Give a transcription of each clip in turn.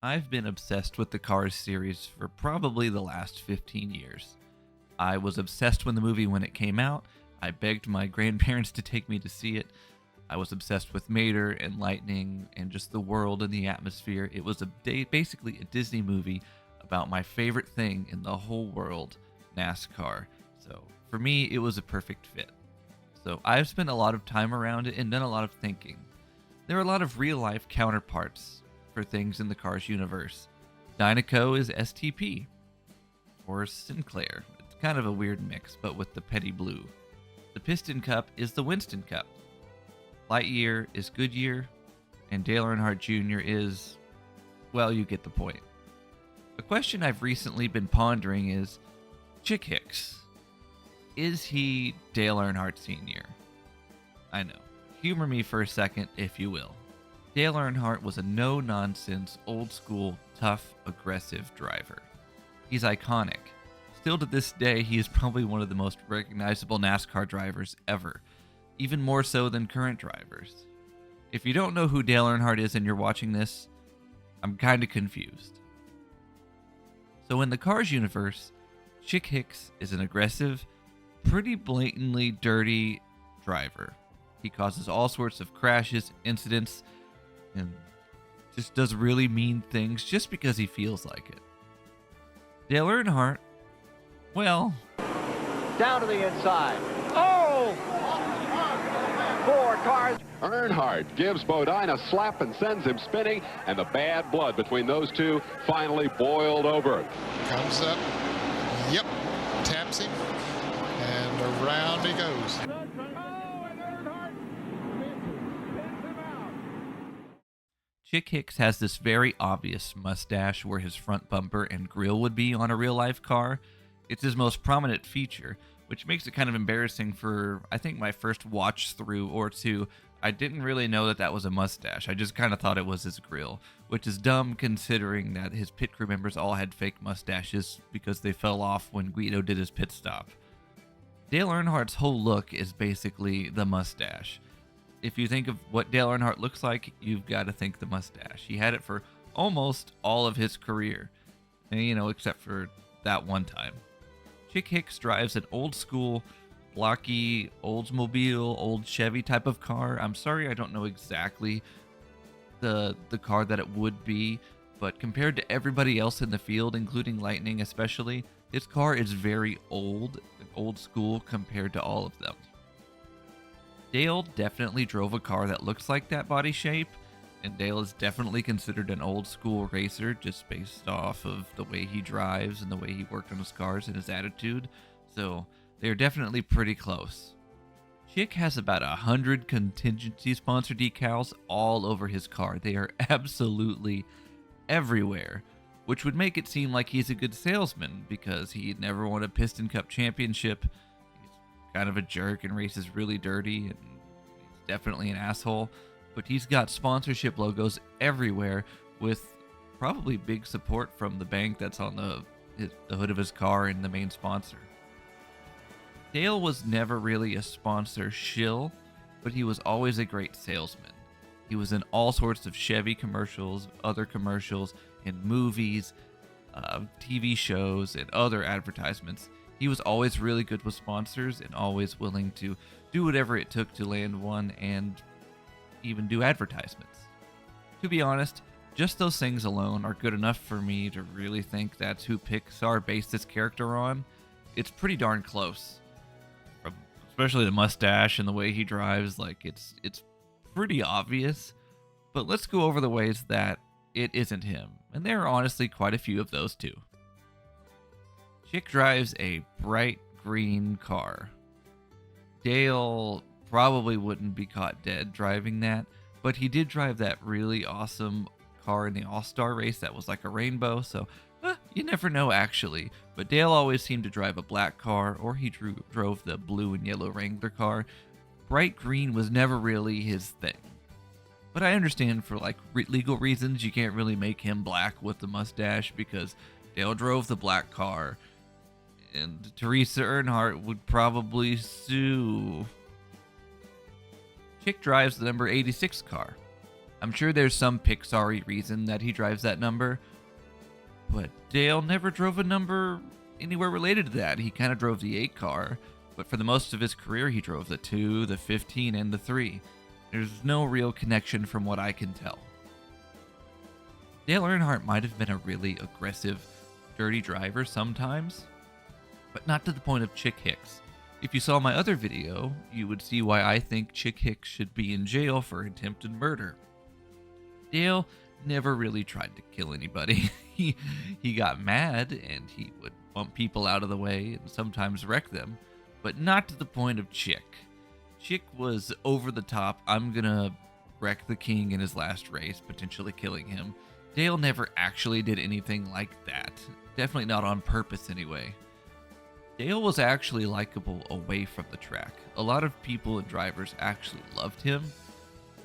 I've been obsessed with the Cars series for probably the last 15 years. I was obsessed with the movie when it came out. I begged my grandparents to take me to see it. I was obsessed with Mater and Lightning and just the world and the atmosphere. It was basically a Disney movie about my favorite thing in the whole world, NASCAR. So for me, it was a perfect fit. So I've spent a lot of time around it and done a lot of thinking. There are a lot of real life counterparts for things in the Cars universe. Dynaco is STP, or Sinclair. It's kind of a weird mix, but with the petty blue. The Piston Cup is the Winston Cup. Lightyear is Goodyear, and Dale Earnhardt Jr. is, well, you get the point. A question I've recently been pondering is, Chick Hicks, is he Dale Earnhardt Sr.? I know. Humor me for a second, if you will. Dale Earnhardt was a no-nonsense, old-school, tough, aggressive driver. He's iconic. Still to this day, he is probably one of the most recognizable NASCAR drivers ever, even more so than current drivers. If you don't know who Dale Earnhardt is and you're watching this, I'm kind of confused. So in the Cars universe, Chick Hicks is an aggressive, pretty blatantly dirty driver. He causes all sorts of crashes, incidents, and just does really mean things just because he feels like it. Dale Earnhardt, well, Down to the inside. Oh! Four cars. Earnhardt gives Bodine a slap and sends him spinning, and the bad blood between those two finally boiled over. Comes up. Yep. Taps him. And around he goes. Chick Hicks has this very obvious mustache where his front bumper and grille would be on a real-life car. It's his most prominent feature, which makes it kind of embarrassing for, I think, my first watch through or two. I didn't really know that that was a mustache. I just kind of thought it was his grill, which is dumb considering that his pit crew members all had fake mustaches because they fell off when Guido did his pit stop. Dale Earnhardt's whole look is basically the mustache. If you think of what Dale Earnhardt looks like, you've got to think the mustache. He had it for almost all of his career, and, except for that one time. Chick Hicks drives an old school, blocky Oldsmobile, old Chevy type of car. I'm sorry, I don't know exactly the car that it would be, but compared to everybody else in the field, including Lightning especially, his car is very old school compared to all of them. Dale definitely drove a car that looks like that body shape, and Dale is definitely considered an old school racer just based off of the way he drives and the way he worked on his cars and his attitude, so they're definitely pretty close. Chick has about 100 contingency sponsor decals all over his car. They are absolutely everywhere, which would make it seem like he's a good salesman because he'd never won a Piston Cup championship. Kind of a jerk and races really dirty, and he's definitely an asshole, but he's got sponsorship logos everywhere with probably big support from the bank that's on the hood of his car and the main sponsor. Dale was never really a sponsor shill, but he was always a great salesman. He was in all sorts of Chevy commercials, other commercials, in movies, TV shows, and other advertisements. He was always really good with sponsors and always willing to do whatever it took to land one and even do advertisements. To be honest, just those things alone are good enough for me to really think that's who Pixar based this character on. It's pretty darn close. Especially the mustache and the way he drives, it's pretty obvious. But let's go over the ways that it isn't him. And there are honestly quite a few of those too. Chick drives a bright green car. Dale probably wouldn't be caught dead driving that, but he did drive that really awesome car in the All-Star race that was like a rainbow, so you never know actually. But Dale always seemed to drive a black car, or he drove the blue and yellow Wrangler car. Bright green was never really his thing. But I understand for legal reasons you can't really make him black with the mustache because Dale drove the black car. And Teresa Earnhardt would probably sue. Chick drives the number 86 car. I'm sure there's some Pixar-y reason that he drives that number, but Dale never drove a number anywhere related to that. He kind of drove the 8 car, but for the most of his career, he drove the 2, the 15, and the 3. There's no real connection from what I can tell. Dale Earnhardt might have been a really aggressive, dirty driver sometimes, but not to the point of Chick Hicks. If you saw my other video, you would see why I think Chick Hicks should be in jail for attempted murder. Dale never really tried to kill anybody. He got mad and he would bump people out of the way and sometimes wreck them, but not to the point of Chick. Chick was over the top. I'm gonna wreck the king in his last race, potentially killing him. Dale never actually did anything like that. Definitely not on purpose anyway. Dale was actually likable away from the track. A lot of people and drivers actually loved him.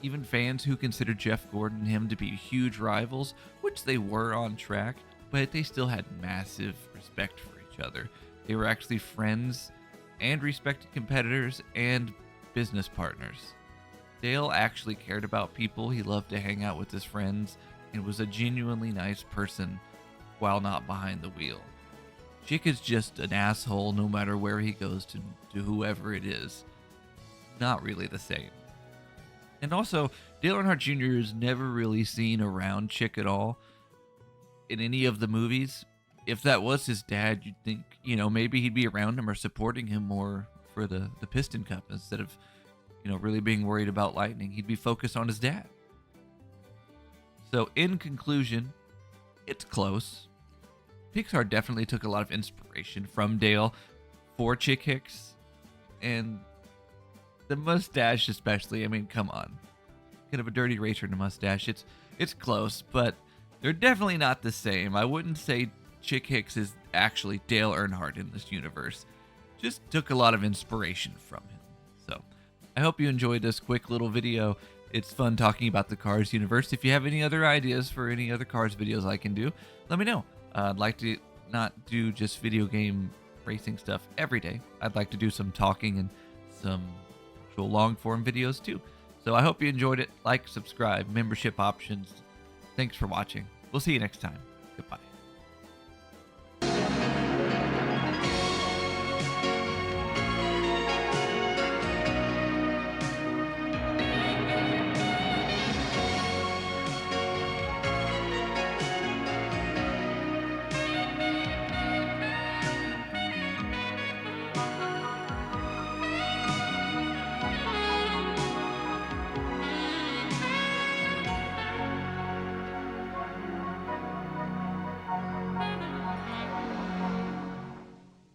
Even fans who considered Jeff Gordon and him to be huge rivals, which they were on track, but they still had massive respect for each other. They were actually friends and respected competitors and business partners. Dale actually cared about people. He loved to hang out with his friends and was a genuinely nice person while not behind the wheel. Chick is just an asshole no matter where he goes to whoever it is. Not really the same. And also, Dale Earnhardt Jr. is never really seen around Chick at all in any of the movies. If that was his dad, you'd think, maybe he'd be around him or supporting him more for the Piston Cup instead of, really being worried about Lightning. He'd be focused on his dad. So, in conclusion, it's close. Pixar definitely took a lot of inspiration from Dale for Chick Hicks, and the mustache especially. I mean, come on. Kind of a dirty racer and a mustache. It's close, but they're definitely not the same. I wouldn't say Chick Hicks is actually Dale Earnhardt in this universe. Just took a lot of inspiration from him. So, I hope you enjoyed this quick little video. It's fun talking about the Cars universe. If you have any other ideas for any other Cars videos I can do, let me know. I'd like to not do just video game racing stuff every day. I'd like to do some talking and some actual long form videos too. So I hope you enjoyed it. Like, subscribe, membership options. Thanks for watching. We'll see you next time. Goodbye.